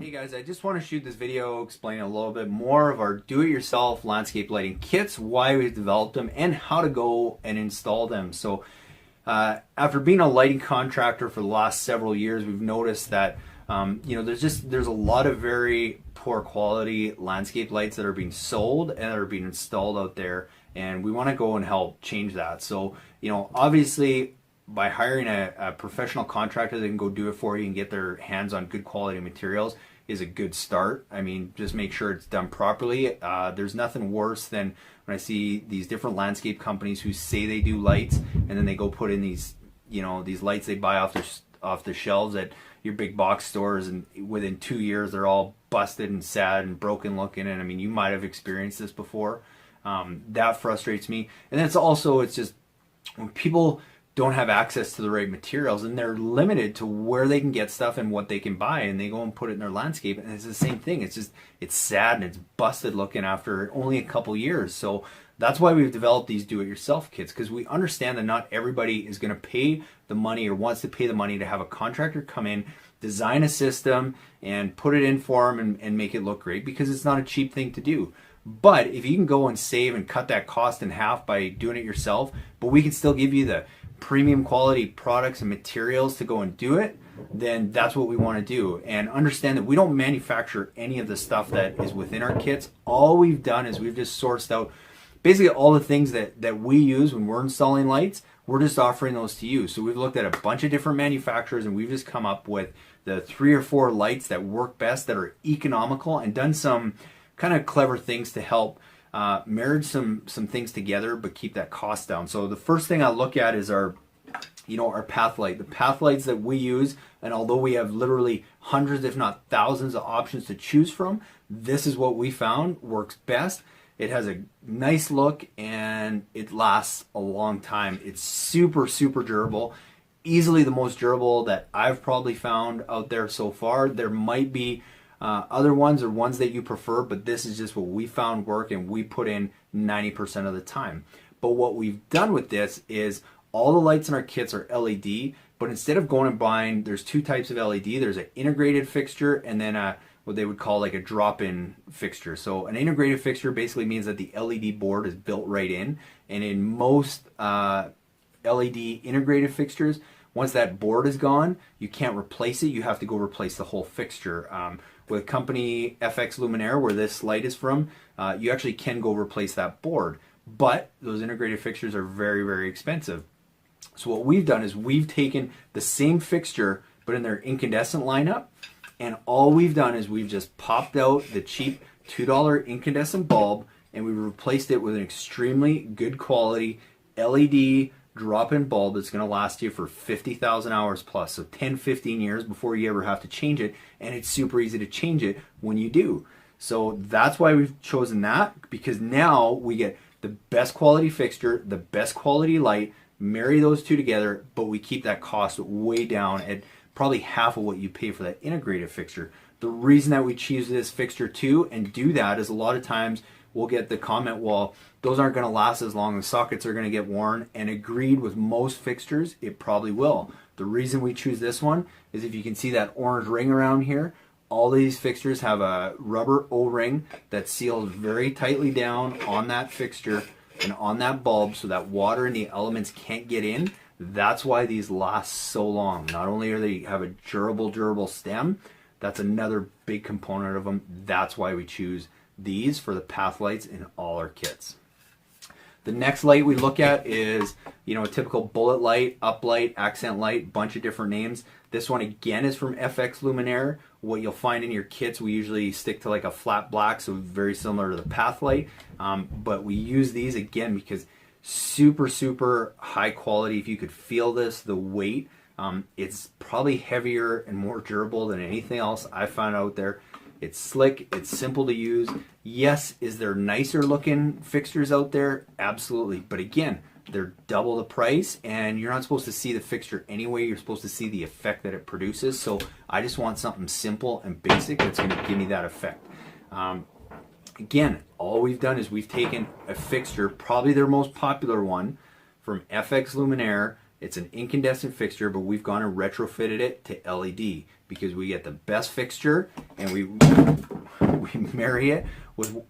Hey guys, I just want to shoot this video explaining a little bit more of our do-it-yourself landscape lighting kits, why we've developed them, and how to go and install them. So after being a lighting contractor for the last several years, we've noticed that there's a lot of very poor quality landscape lights that are being sold and that are being installed out there, and we want to go and help change that. So obviously, by hiring a professional contractor that can go do it for you and get their hands on good quality materials is a good start. I mean, just make sure it's done properly. There's nothing worse than when I see these different landscape companies who say they do lights and then they go put in these lights they buy off the shelves at your big box stores, and within 2 years they're all busted and sad and broken looking. And I mean, you might have experienced this before. That frustrates me. And then it's just when people don't have access to the right materials and they're limited to where they can get stuff and what they can buy, and they go and put it in their landscape, and it's the same thing. It's sad and it's busted looking after only a couple years. So that's why we've developed these do-it-yourself kits, because we understand that not everybody is going to pay the money or wants to pay the money to have a contractor come in, design a system and put it in for them and make it look great, because it's not a cheap thing to do. But if you can go and save and cut that cost in half by doing it yourself, but we can still give you the premium quality products and materials to go and do it, then that's what we want to do. And understand that we don't manufacture any of the stuff that is within our kits. All we've done is we've just sourced out basically all the things that we use when we're installing lights. We're just offering those to you. So we've looked at a bunch of different manufacturers, and we've just come up with the 3 or 4 lights that work best, that are economical, and done some kind of clever things to help marriage some things together but keep that cost down. So the first thing I look at is our path light. The path lights that we use, and although we have literally hundreds if not thousands of options to choose from, this is what we found works best. It has a nice look and it lasts a long time. It's super durable, easily the most durable that I've probably found out there so far. There might be other ones or ones that you prefer, but this is just what we found work, and we put in 90% of the time. But what we've done with this is all the lights in our kits are LED, but instead of going and buying, there's 2 types of LED. There's an integrated fixture and then what they would call like a drop-in fixture. So an integrated fixture basically means that the LED board is built right in, and in most LED integrated fixtures, once that board is gone, you can't replace it. You have to go replace the whole fixture. With company FX Luminaire, where this light is from, you actually can go replace that board. But those integrated fixtures are very expensive. So what we've done is we've taken the same fixture, but in their incandescent lineup, and all we've done is we've just popped out the cheap $2 incandescent bulb, and we replaced it with an extremely good quality LED drop-in bulb that's going to last you for 50,000 hours plus, so 10-15 years before you ever have to change it. And it's super easy to change it when you do. So that's why we've chosen that, because now we get the best quality fixture, the best quality light, marry those two together, but we keep that cost way down at probably half of what you pay for that integrated fixture. The reason that we choose this fixture too and do that is a lot of times we'll get the comment, well, those aren't going to last as long, the sockets are going to get worn, and agreed with most fixtures, it probably will. The reason we choose this one is if you can see that orange ring around here, all these fixtures have a rubber O-ring that seals very tightly down on that fixture and on that bulb so that water and the elements can't get in. That's why these last so long. Not only are they have a durable stem, that's another big component of them. That's why we choose these for the path lights in all our kits. The next light we look at is, a typical bullet light, uplight, accent light, bunch of different names. This one again is from FX Luminaire. What you'll find in your kits, we usually stick to like a flat black, so very similar to the path light. But we use these again because super high quality. If you could feel this, the weight, it's probably heavier and more durable than anything else I found out there. It's slick, it's simple to use. Yes, is there nicer looking fixtures out there? Absolutely. But again, they're double the price, and you're not supposed to see the fixture anyway. You're supposed to see the effect that it produces. So I just want something simple and basic that's going to give me that effect. Again, all we've done is we've taken a fixture, probably their most popular one, from FX Luminaire, It's an incandescent fixture, but we've gone and retrofitted it to LED because we get the best fixture and we marry it with,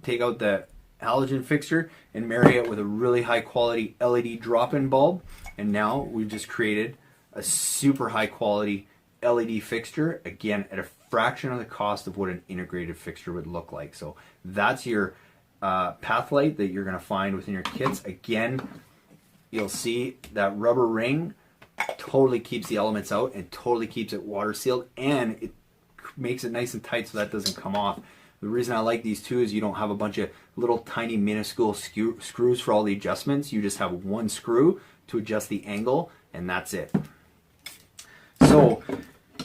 take out the halogen fixture and marry it with a really high quality LED drop-in bulb. And now we've just created a super high quality LED fixture, again, at a fraction of the cost of what an integrated fixture would look like. So that's your path light that you're going to find within your kits. Again, you'll see that rubber ring totally keeps the elements out and totally keeps it water sealed, and it makes it nice and tight so that doesn't come off. The reason I like these two is you don't have a bunch of little tiny minuscule screws for all the adjustments. You just have one screw to adjust the angle, and that's it. So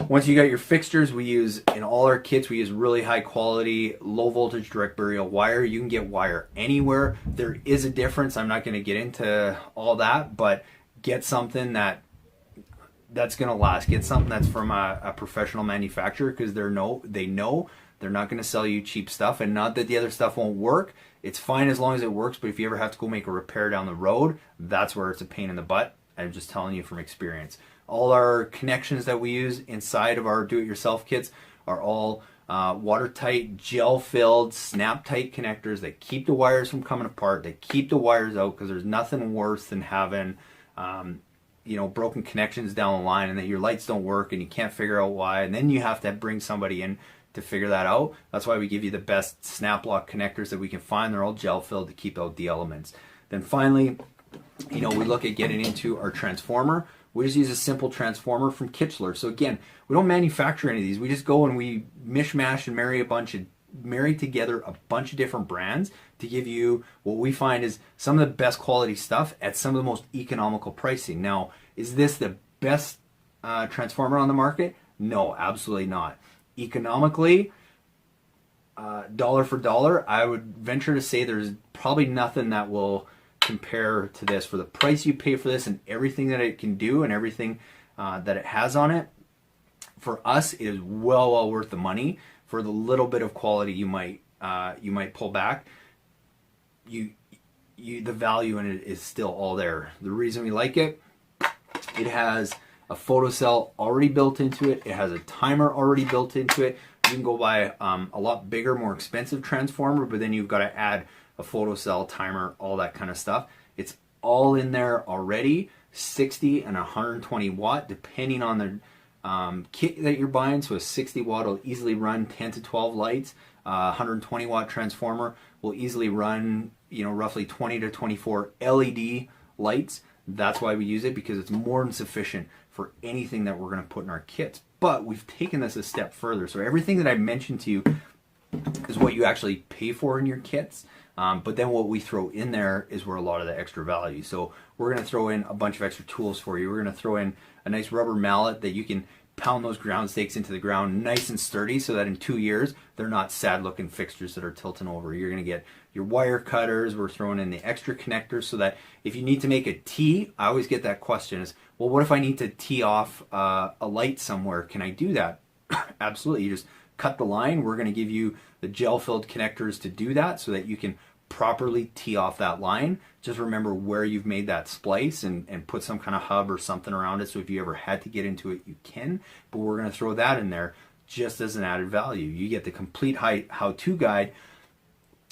once you got your fixtures, we use, in all our kits, we use really high quality, low voltage direct burial wire. You can get wire anywhere. There is a difference. I'm not going to get into all that, but get something that's going to last. Get something that's from a professional manufacturer, because they know they're not going to sell you cheap stuff. And not that the other stuff won't work. It's fine as long as it works, but if you ever have to go make a repair down the road, that's where it's a pain in the butt. I'm just telling you from experience. All our connections that we use inside of our do-it-yourself kits are all watertight, gel-filled, snap-tight connectors that keep the wires from coming apart. They keep the wires out, because there's nothing worse than having broken connections down the line and that your lights don't work and you can't figure out why, and then you have to bring somebody in to figure that out. That's why we give you the best snap lock connectors that we can find. They're all gel-filled to keep out the elements. Then finally, we look at getting into our transformer. We just use a simple transformer from Kichler. So again, we don't manufacture any of these. We just go and we mishmash and marry together a bunch of different brands to give you what we find is some of the best quality stuff at some of the most economical pricing. Now, is this the best transformer on the market? No, absolutely not. Economically, dollar for dollar, I would venture to say there's probably nothing that will compare to this. For the price you pay for this and everything that it can do and everything that it has on it, for us, it is well worth the money. For the little bit of quality you might pull back, the value in it is still all there. The reason we like it, it has a photocell already built into it. It has a timer already built into it. You can go buy a lot bigger, more expensive transformer, but then you've got to add a photocell, timer, all that kind of stuff. It's all in there already, 60 and 120 watt, depending on the kit that you're buying. So a 60 watt will easily run 10 to 12 lights. 120 watt transformer will easily run, roughly 20 to 24 LED lights. That's why we use it, because it's more than sufficient for anything that we're going to put in our kits. But we've taken this a step further. So everything that I mentioned to you is what you actually pay for in your kits. But then what we throw in there is where a lot of the extra value. So we're going to throw in a bunch of extra tools for you. We're going to throw in a nice rubber mallet that you can pound those ground stakes into the ground nice and sturdy, so that in 2 years they're not sad looking fixtures that are tilting over. You're going to get your wire cutters. We're throwing in the extra connectors so that if you need to make a tee, I always get that question is, well, what if I need to tee off a light somewhere? Can I do that? Absolutely. You just cut the line. We're going to give you the gel filled connectors to do that so that you can properly tee off that line. Just remember where you've made that splice and put some kind of hub or something around it, so if you ever had to get into it, you can. But we're going to throw that in there just as an added value. You get the complete how-to guide,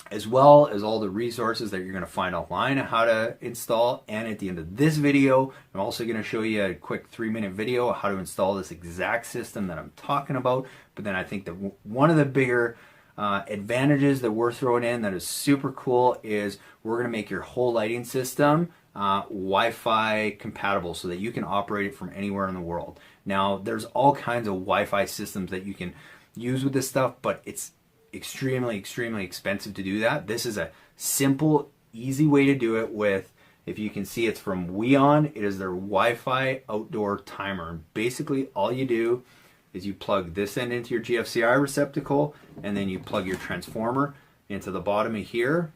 as well as all the resources that you're going to find online on how to install. And at the end of this video, I'm also going to show you a quick 3-minute video of how to install this exact system that I'm talking about. But then I think that one of the bigger advantages that we're throwing in that is super cool is we're going to make your whole lighting system Wi-Fi compatible, so that you can operate it from anywhere in the world. Now, there's all kinds of Wi-Fi systems that you can use with this stuff, but it's extremely expensive to do that. This is a simple, easy way to do it with, if you can see, it's from Weon. It is their Wi-Fi outdoor timer. And basically all you do is you plug this end into your GFCI receptacle, and then you plug your transformer into the bottom of here,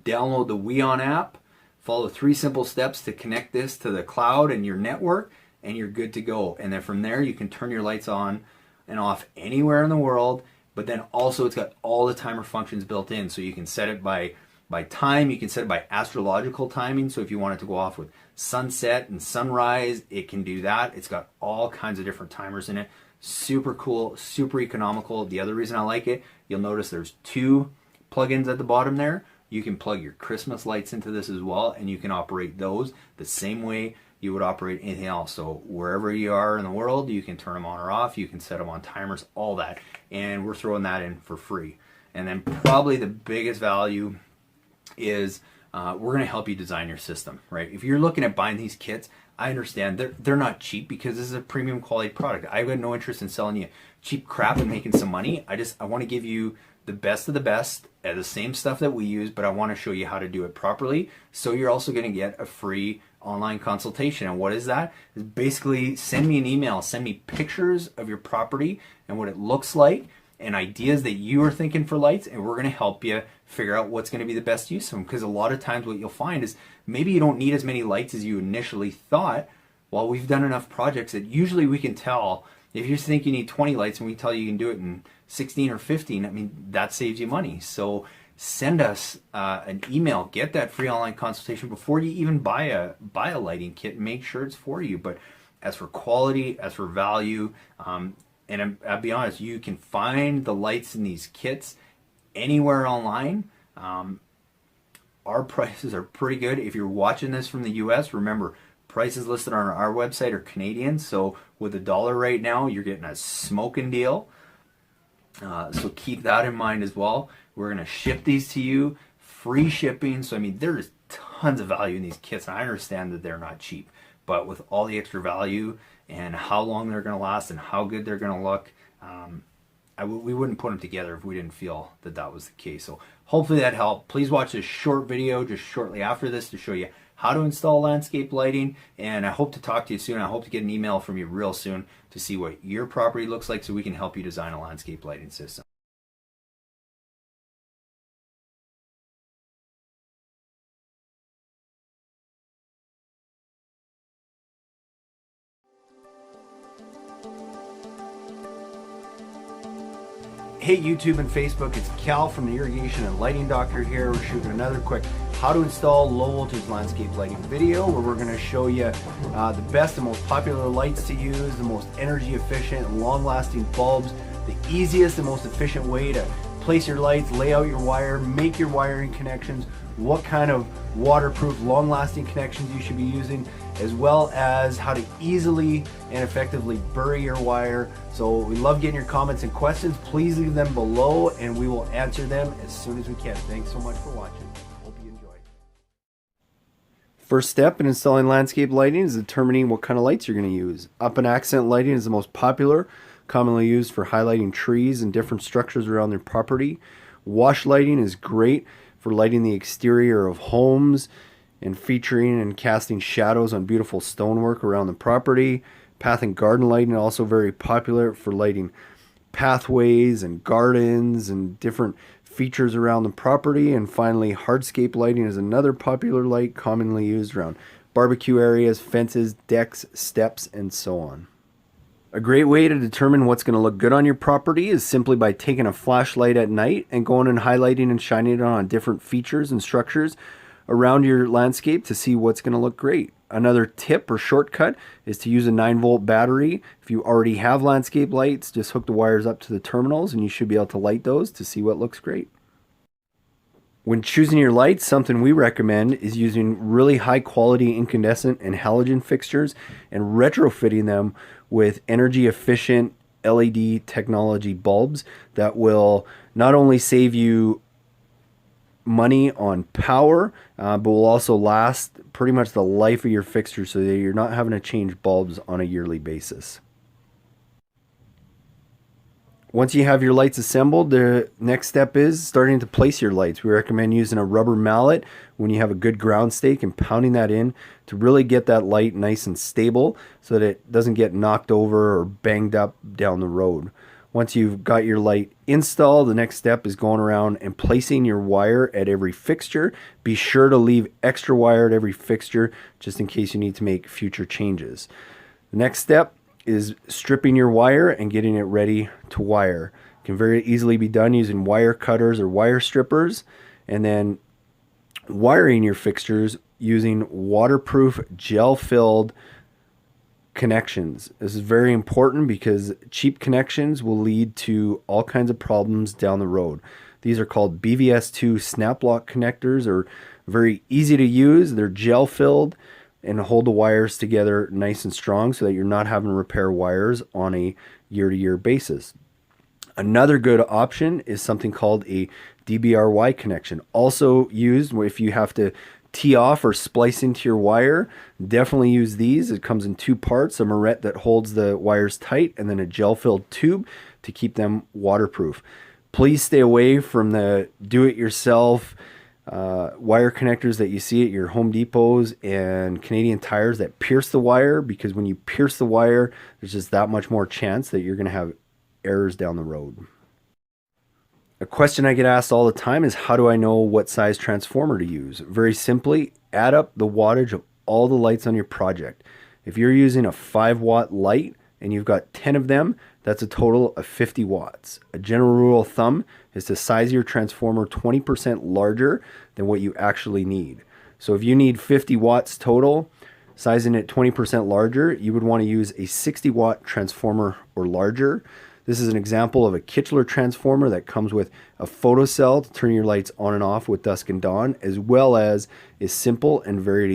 download the Weon app, follow 3 simple steps to connect this to the cloud and your network, and you're good to go. And then from there you can turn your lights on and off anywhere in the world. But then also it's got all the timer functions built in, so you can set it by by time. You can set it by astrological timing. So if you want it to go off with sunset and sunrise, it can do that. It's got all kinds of different timers in it. Super cool, super economical. The other reason I like it, you'll notice there's 2 plugins at the bottom there. You can plug your Christmas lights into this as well, and you can operate those the same way you would operate anything else. So wherever you are in the world, you can turn them on or off. You can set them on timers, all that. And we're throwing that in for free. And then probably the biggest value is we're going to help you design your system, right? If you're looking at buying these kits, I understand they're not cheap because this is a premium quality product. I've got no interest in selling you cheap crap and making some money. I want to give you the best of the best at the same stuff that we use, but I want to show you how to do it properly. So you're also going to get a free online consultation. And what is that? Is basically send me an email, send me pictures of your property and what it looks like and ideas that you are thinking for lights, and we're going to help you figure out what's going to be the best use of them. Because a lot of times what you'll find is maybe you don't need as many lights as you initially thought. Well, we've done enough projects that usually we can tell. If you think you need 20 lights and we tell you can do it in 16 or 15, I mean, that saves you money. So send us an email, get that free online consultation before you even buy a lighting kit. Make sure it's for you. But as for quality, as for value, and I'll be honest, you can find the lights in these kits anywhere online. Our prices are pretty good. If you're watching this from the US, remember, prices listed on our website are Canadian. So with $1 right now, you're getting a smoking deal. So keep that in mind as well. We're going to ship these to you, free shipping. So I mean, there's tons of value in these kits, and I understand that they're not cheap, but with all the extra value and how long they're going to last and how good they're going to look, we wouldn't put them together if we didn't feel that that was the case. So hopefully that helped. Please watch this short video just shortly after this to show you how to install landscape lighting, and I hope to talk to you soon. I hope to get an email from you real soon to see what your property looks like so we can help you design a landscape lighting system. Hey YouTube and Facebook, it's Cal from the Irrigation and Lighting Doctor here. We're shooting another quick how to install low voltage landscape lighting video where we're going to show you the best and most popular lights to use, the most energy efficient and long lasting bulbs, the easiest and most efficient way to place your lights, lay out your wire, make your wiring connections, what kind of waterproof long lasting connections you should be using, as well as how to easily and effectively bury your wire. So we love getting your comments and questions. Please leave them below and we will answer them as soon as we can. Thanks so much for watching. Hope you enjoy. First step in installing landscape lighting is determining what kind of lights you're going to use. Up and accent lighting is the most popular, commonly used for highlighting trees and different structures around their property. Wash lighting is great for lighting the exterior of homes and featuring and casting shadows on beautiful stonework around the property. Path and garden lighting also very popular for lighting pathways and gardens and different features around the property. And finally, hardscape lighting is another popular light commonly used around barbecue areas, fences, decks, steps, and so on. A great way to determine what's going to look good on your property is simply by taking a flashlight at night and going and highlighting and shining it on different features and structures around your landscape to see what's going to look great. Another tip or shortcut is to use a 9-volt battery. If you already have landscape lights, just hook the wires up to the terminals and you should be able to light those to see what looks great. When choosing your lights, something we recommend is using really high quality incandescent and halogen fixtures and retrofitting them with energy efficient LED technology bulbs that will not only save you money on power, but will also last pretty much the life of your fixture so that you're not having to change bulbs on a yearly basis. Once you have your lights assembled, the next step is starting to place your lights. We recommend using a rubber mallet when you have a good ground stake and pounding that in to really get that light nice and stable so that it doesn't get knocked over or banged up down the road. Once you've got your light installed, the next step is going around and placing your wire at every fixture. Be sure to leave extra wire at every fixture just in case you need to make future changes. The next step is stripping your wire and getting it ready to wire. It can very easily be done using wire cutters or wire strippers. And then Wiring your fixtures using waterproof gel-filled connections. This is very important because cheap connections will lead to all kinds of problems down the road. These are called BVS2 snap lock connectors. Are very easy to use. They're gel filled and hold the wires together nice and strong so that you're not having to repair wires on a year-to-year basis. Another good option is something called a DBRY connection. Also used if you have to tee off or splice into your wire. Definitely use these. It comes in two parts, a moret that holds the wires tight and then a gel-filled tube to keep them waterproof. Please stay away from the do-it-yourself wire connectors that you see at your Home Depots and Canadian Tires that pierce the wire, because when you pierce the wire, there's just that much more chance that you're going to have errors down the road. A question I get asked all the time is, how do I know what size transformer to use? Very simply, add up the wattage of all the lights on your project. If you're using a 5-watt light and you've got 10 of them, that's a total of 50 watts. A general rule of thumb is to size your transformer 20% larger than what you actually need. So if you need 50 watts total, sizing it 20% larger, you would want to use a 60-watt transformer or larger. This is an example of a Kitchener transformer that comes with a photocell to turn your lights on and off with dusk and dawn, as well as a simple and very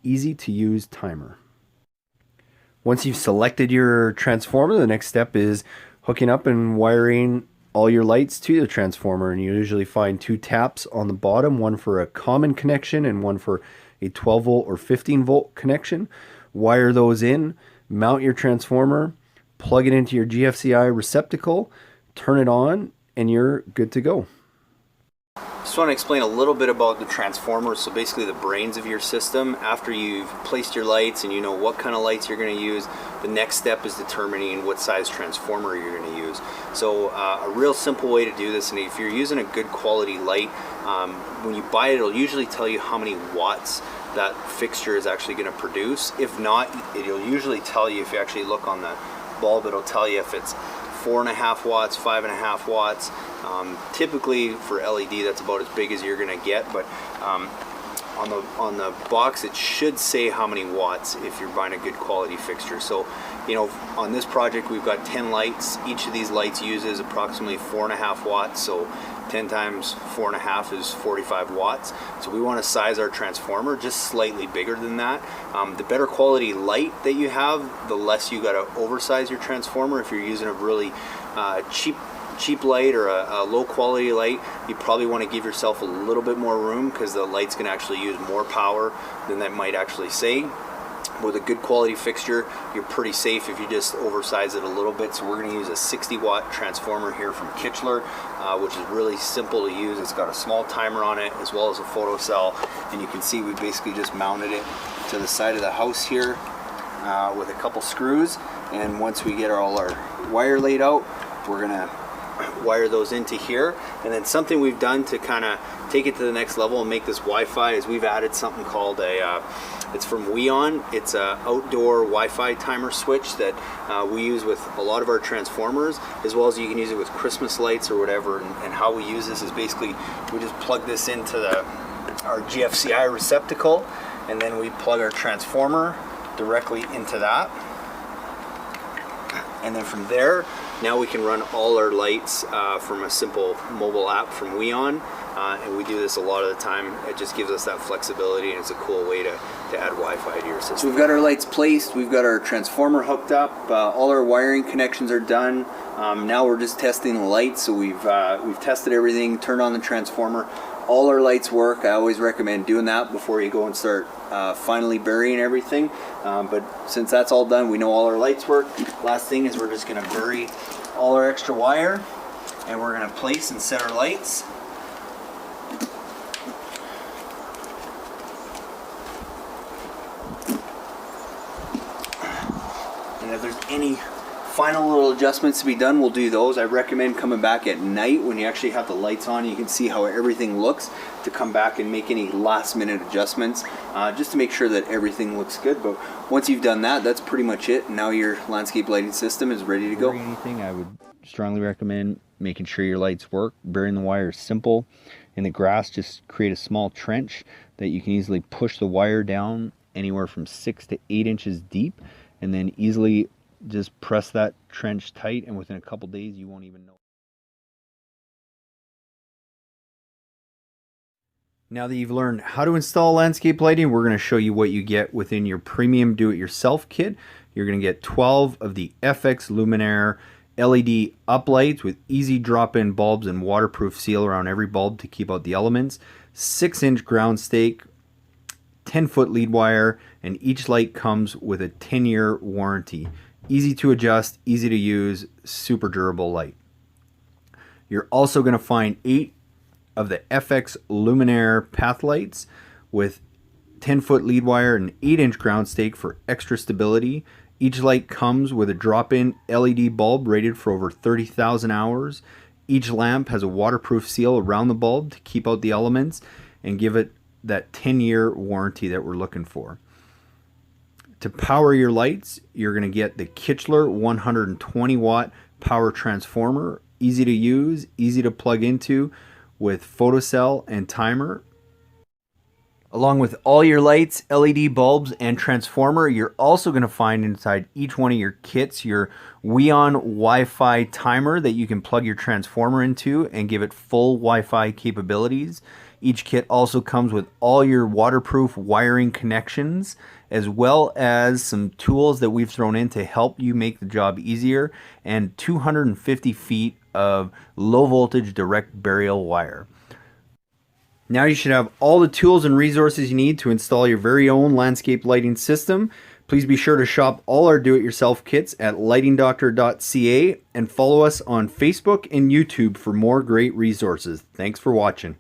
easy to use timer. Once you've selected your transformer, the next step is hooking up and wiring all your lights to the transformer. And you usually find two taps on the bottom, one for a common connection and one for a 12 volt or 15 volt connection. Wire those in, mount your transformer, plug it into your GFCI receptacle, turn it on, and you're good to go. Just want to explain a little bit about the transformer. So basically the brains of your system. After you've placed your lights and you know what kind of lights you're going to use, the next step is determining what size transformer you're going to use. So a real simple way to do this, and if you're using a good quality light, when you buy it, it'll usually tell you how many watts that fixture is actually going to produce. If not, it'll usually tell you, if you actually look on the bulb, it'll tell you if it's 4.5 watts, 5.5 watts. Typically for LED, that's about as big as you're going to get, but on the box it should say how many watts if you're buying a good quality fixture. So, you know, on this project we've got 10 lights. Each of these lights uses approximately 4.5 watts. So 10 times 4.5 is 45 watts. So we want to size our transformer just slightly bigger than that. The better quality light that you have, the less you got to oversize your transformer. If you're using a really cheap light or a low quality light, you probably want to give yourself a little bit more room, because the light's going to actually use more power than that might actually say. With a good quality fixture, you're pretty safe if you just oversize it a little bit. So we're going to use a 60-watt transformer here from Kitchener, which is really simple to use. It's got a small timer on it as well as a photocell, and you can see we basically just mounted it to the side of the house here with a couple screws. And once we get all our wire laid out, we're going to wire those into here. And then something we've done to kind of take it to the next level and make this Wi-Fi is we've added something called it's from Weon. It's a outdoor Wi-Fi timer switch that we use with a lot of our transformers, as well as you can use it with Christmas lights or whatever. And how we use this is basically we just plug this into our GFCI receptacle, and then we plug our transformer directly into that. And then from there, now we can run all our lights from a simple mobile app from Weon. And we do this a lot of the time. It just gives us that flexibility, and it's a cool way to add Wi-Fi to your system. So we've got our lights placed, we've got our transformer hooked up, all our wiring connections are done. Now we're just testing the lights. So we've tested everything, turned on the transformer. All our lights work. I always recommend doing that before you go and start finally burying everything. But since that's all done, we know all our lights work. Last thing is we're just going to bury all our extra wire, and we're going to place and set our lights. And if there's any final little adjustments to be done, we'll do those. I recommend coming back at night when you actually have the lights on. You can see how everything looks, to come back and make any last minute adjustments, just to make sure that everything looks good. But once you've done that, that's pretty much it. Now your landscape lighting system is ready to go. Anything, I would strongly recommend making sure your lights work. Burying the wire is simple. In the grass, just create a small trench that you can easily push the wire down anywhere from 6 to 8 inches deep, and then easily just press that trench tight, and within a couple days you won't even know. Now that you've learned how to install landscape lighting, we're going to show you what you get within your premium do-it-yourself kit. You're going to get 12 of the FX Luminaire LED uplights with easy drop-in bulbs and waterproof seal around every bulb to keep out the elements, 6-inch ground stake, 10-foot lead wire, and each light comes with a 10-year warranty. Easy to adjust, easy to use, super durable light. You're also going to find 8 of the FX Luminaire path lights with 10-foot lead wire and 8-inch ground stake for extra stability. Each light comes with a drop-in LED bulb rated for over 30,000 hours. Each lamp has a waterproof seal around the bulb to keep out the elements and give it that 10-year warranty that we're looking for. To power your lights, you're going to get the Kichler 120 watt power transformer. Easy to use, easy to plug into with photocell and timer. Along with all your lights, LED bulbs, and transformer, you're also going to find inside each one of your kits your Weon Wi-Fi timer that you can plug your transformer into and give it full Wi-Fi capabilities. Each kit also comes with all your waterproof wiring connections, as well as some tools that we've thrown in to help you make the job easier, and 250 feet of low voltage direct burial wire. Now you should have all the tools and resources you need to install your very own landscape lighting system. Please be sure to shop all our do-it-yourself kits at lightingdoctor.ca and follow us on Facebook and YouTube for more great resources. Thanks for watching.